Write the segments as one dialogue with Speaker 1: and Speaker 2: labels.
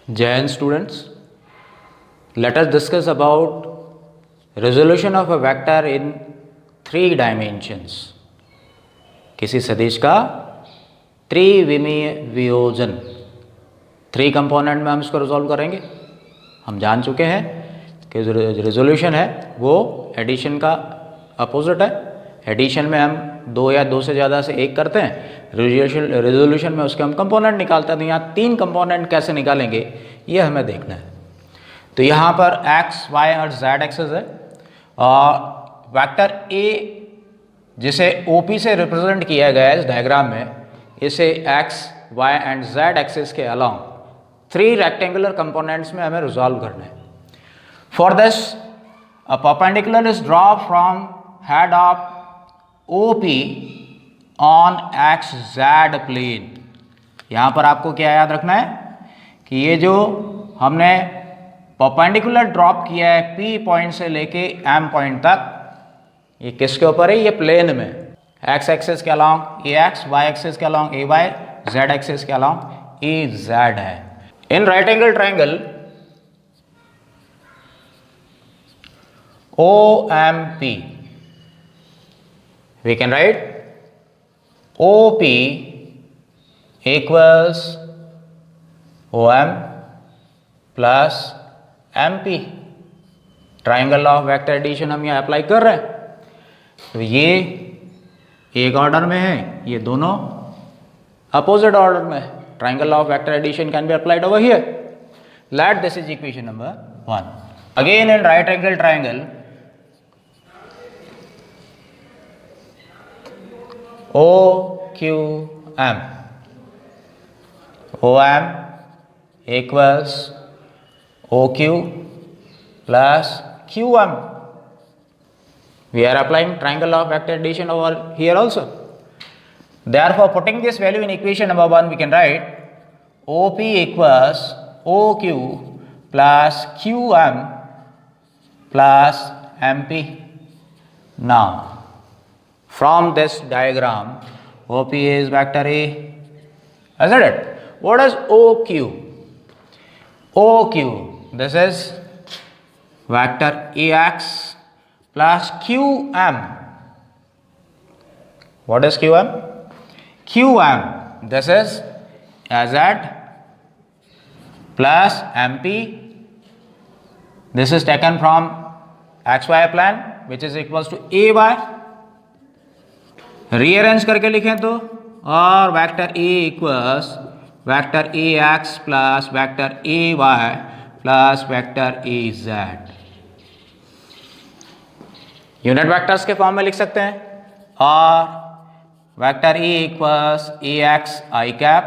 Speaker 1: Jai Hind students, let us discuss about resolution of a vector in 3 dimensions. किसी सदिश का त्रिविमीय वियोजन 3 component में हम इसको रिजॉल्व करेंगे। हम जान चुके हैं कि रेजोल्यूशन है वो एडिशन का अपोजिट है। एडिशन में हम 2 या 2 से ज़्यादा से एक करते हैं, रेजोल्यूशन में उसके हम कंपोनेंट निकालते हैं। तो यहाँ 3 कंपोनेंट कैसे निकालेंगे ये हमें देखना है। तो यहाँ पर x, y और z एक्सेस है और वेक्टर a जिसे OP से रिप्रेजेंट किया गया है इस डायग्राम में, इसे x, y and z axes के अलोंग 3 रेक्टेंगुलर कंपोनेंट्स में हमें रिजॉल्व करना है। For this a perpendicular is draw from head of OP on XZ plane. यहाँ पर आपको क्या याद रखना है कि ये जो हमने परपेंडिकुलर ड्रॉप किया है P पॉइंट से लेके M पॉइंट तक, ये किसके ऊपर है? ये प्लेन में x एक्सिस के अलोंग AX, y एक्सिस के अलोंग AY, z एक्सिस के अलोंग AZ है। In right angle triangle OMP we can write OP equals OM plus MP। Triangle of vector addition हम यहाँ अप्लाई कर रहे हैं। तो ये एक ऑर्डर में है, ये दोनों अपोजिट ऑर्डर में है। Triangle of vector addition can be applied over here. Let this is equation number 1। Again in right angle triangle OQM, OM equals OQ plus QM. We are applying triangle of vector addition over here also. Therefore, putting this value in equation number 1, we can write OP equals OQ plus QM plus MP. Now, from this diagram, OP is vector A, isn't it? What is OQ? OQ, this is vector AX plus QM. What is QM? QM, this is AZ plus MP. This is taken from XY plane which is equals to AY. Rearrange करके लिखें तो, और vector A equals vector AX plus vector AY plus vector AZ। Unit vectors के form में लिख सकते हैं। और vector A equals AX I cap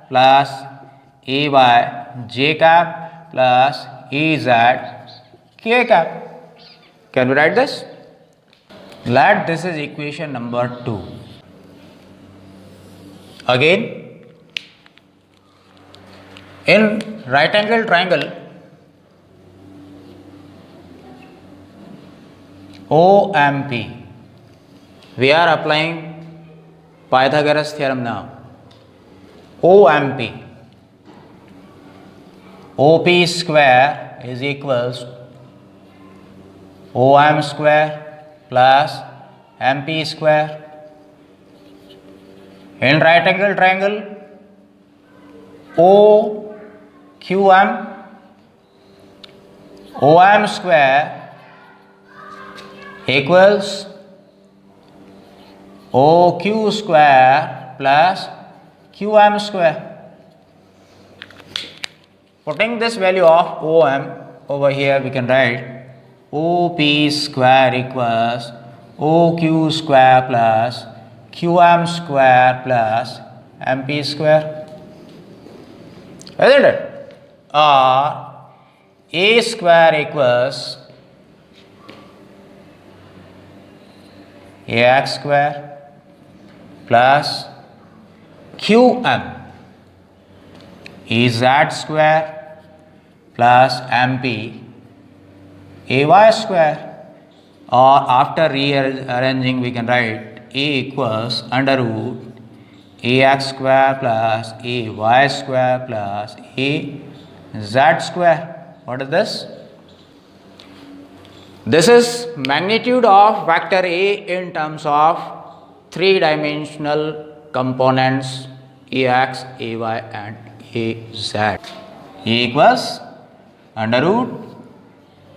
Speaker 1: plus AY J cap plus AZ K cap. Can we write this? Let this is equation number 2. Again, in right angle triangle OMP, we are applying Pythagoras theorem now. OMP, OP square is equals OM square plus MP square. In right angle triangle OQM, OM square equals OQ square plus QM square. Putting this value of OM over here, we can write OP square equals OQ square plus QM square plus MP square, isn't it? Or A square equals AX square plus QM AZ square plus MP AY square. Or after rearranging, we can write A equals under root AX square plus AY square plus z square. What is this? This is magnitude of vector A in terms of three-dimensional components Ax, Ay and Az. A equals under root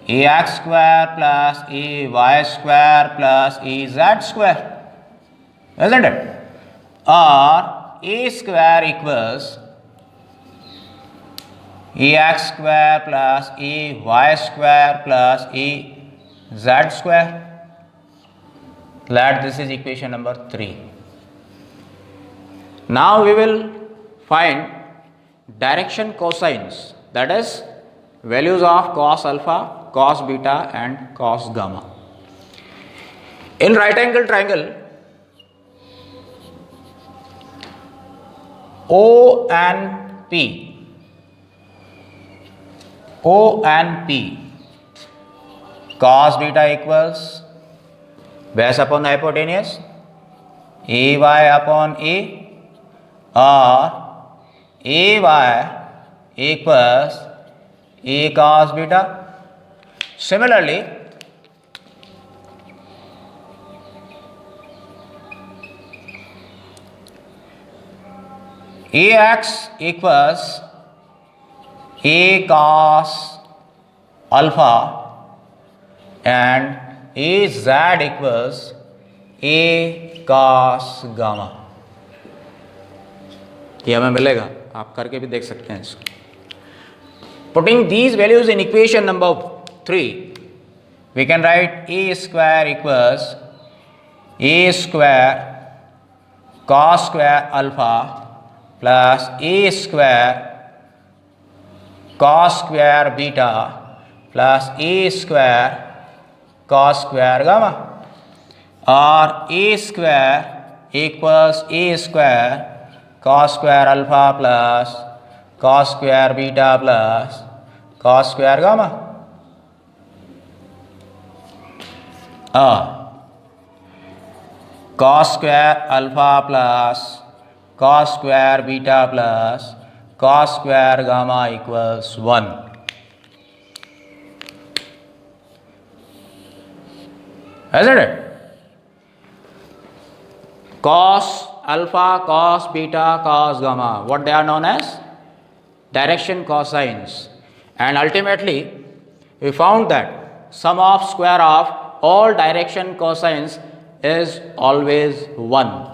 Speaker 1: Ax square plus Ay square plus Az square, isn't it? Or A square equals Ax square plus Ay square plus Az square. Let this is equation number 3. Now we will find direction cosines, that is values of cos alpha, cos beta and cos gamma. In right angle triangle, O and P, cos beta equals base upon hypotenuse AY upon A, or AY equals A cos beta. Similarly, Ax equals A cos alpha and Az equals A cos gamma. ये हमें मिलेगा, आप करके भी देख सकते हैं इसको. Putting these values in equation number 3, we can write A square equals A square cos square alpha plus A square cos square beta plus A square cos square gamma, or A square equals A square cos square alpha plus cos square beta plus cos square gamma, or cos square alpha plus cos square beta plus cos square gamma equals 1. Isn't it? Cos alpha, cos beta, cos gamma, what they are known as? Direction cosines. And ultimately, we found that sum of square of all direction cosines is always 1.